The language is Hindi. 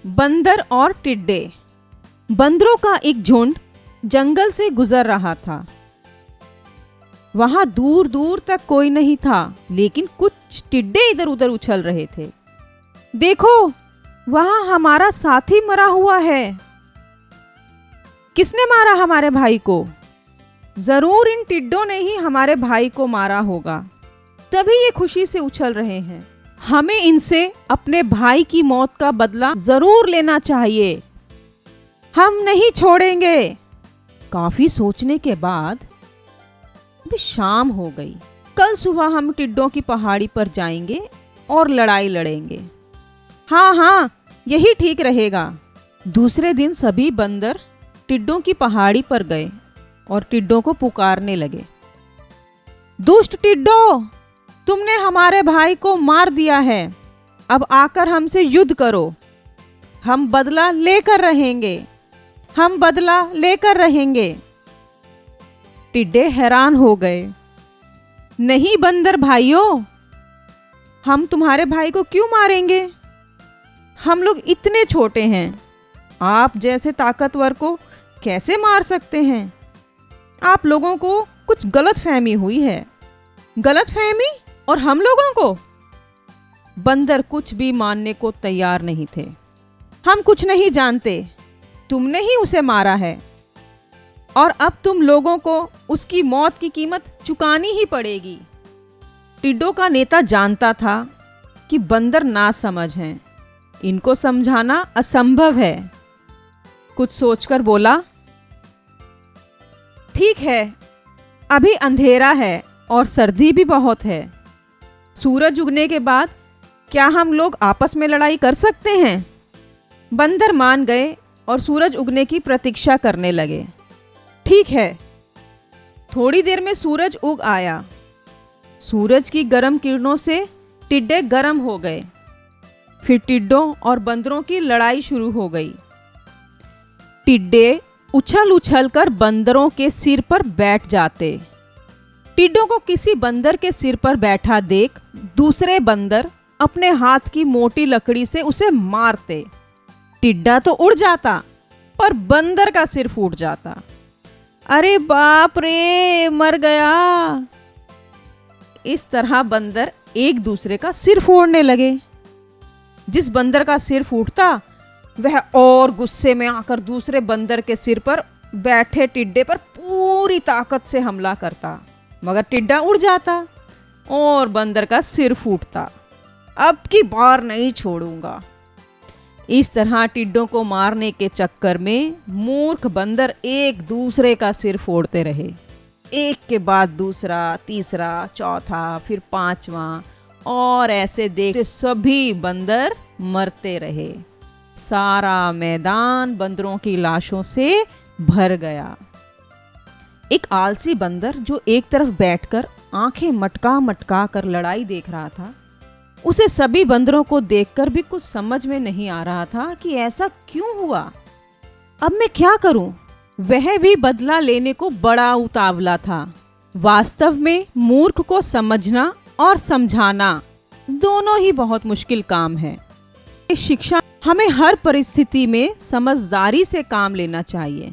बंदर और टिड्डे। बंदरों का एक झुंड जंगल से गुजर रहा था। वहां दूर दूर तक कोई नहीं था, लेकिन कुछ टिड्डे इधर उधर उछल रहे थे। देखो, वहां हमारा साथी मरा हुआ है। किसने मारा हमारे भाई को? जरूर इन टिड्डों ने ही हमारे भाई को मारा होगा, तभी ये खुशी से उछल रहे हैं। हमें इनसे अपने भाई की मौत का बदला जरूर लेना चाहिए। हम नहीं छोड़ेंगे। काफी सोचने के बाद अभी शाम हो गई। कल सुबह हम टिड्डों की पहाड़ी पर जाएंगे और लड़ाई लड़ेंगे। हाँ हाँ, यही ठीक रहेगा। दूसरे दिन सभी बंदर टिड्डों की पहाड़ी पर गए और टिड्डों को पुकारने लगे। दुष्ट टिड्डों, तुमने हमारे भाई को मार दिया है। अब आकर हमसे युद्ध करो। हम बदला लेकर रहेंगे। हम बदला लेकर रहेंगे। टिड्डे हैरान हो गए। नहीं बंदर भाइयों, हम तुम्हारे भाई को क्यों मारेंगे? हम लोग इतने छोटे हैं, आप जैसे ताकतवर को कैसे मार सकते हैं? आप लोगों को कुछ गलतफहमी हुई है। गलतफहमी? और हम लोगों को? बंदर कुछ भी मानने को तैयार नहीं थे। हम कुछ नहीं जानते, तुमने ही उसे मारा है और अब तुम लोगों को उसकी मौत की कीमत चुकानी ही पड़ेगी। टिड्डों का नेता जानता था कि बंदर नासमझ हैं, इनको समझाना असंभव है। कुछ सोचकर बोला, ठीक है, अभी अंधेरा है और सर्दी भी बहुत है। सूरज उगने के बाद क्या हम लोग आपस में लड़ाई कर सकते हैं? बंदर मान गए और सूरज उगने की प्रतीक्षा करने लगे। ठीक है। थोड़ी देर में सूरज उग आया। सूरज की गर्म किरणों से टिड्डे गर्म हो गए। फिर टिड्डों और बंदरों की लड़ाई शुरू हो गई। टिड्डे उछल उछल कर बंदरों के सिर पर बैठ जाते। टिड्डों को किसी बंदर के सिर पर बैठा देख दूसरे बंदर अपने हाथ की मोटी लकड़ी से उसे मारते। टिड्डा तो उड़ जाता, पर बंदर का सिर फूट जाता। अरे बाप रे, मर गया। इस तरह बंदर एक दूसरे का सिर फोड़ने लगे। जिस बंदर का सिर फूटता, वह और गुस्से में आकर दूसरे बंदर के सिर पर बैठे टिड्डे पर पूरी ताकत से हमला करता, मगर टिड्डा उड़ जाता और बंदर का सिर फूटता। अब की बार नहीं छोड़ूंगा। इस तरह टिड्डों को मारने के चक्कर में मूर्ख बंदर एक दूसरे का सिर फोड़ते रहे। एक के बाद दूसरा, तीसरा, चौथा, फिर पांचवा, और ऐसे देखते सभी बंदर मरते रहे। सारा मैदान बंदरों की लाशों से भर गया। एक आलसी बंदर जो एक तरफ बैठकर आंखें मटका मटका कर लड़ाई देख रहा था, उसे सभी बंदरों को देखकर भी कुछ समझ में नहीं आ रहा था कि ऐसा क्यों हुआ। अब मैं क्या करूं? वह भी बदला लेने को बड़ा उतावला था। वास्तव में मूर्ख को समझना और समझाना दोनों ही बहुत मुश्किल काम है। शिक्षा हमें हर परिस्थिति में समझदारी से काम लेना चाहिए।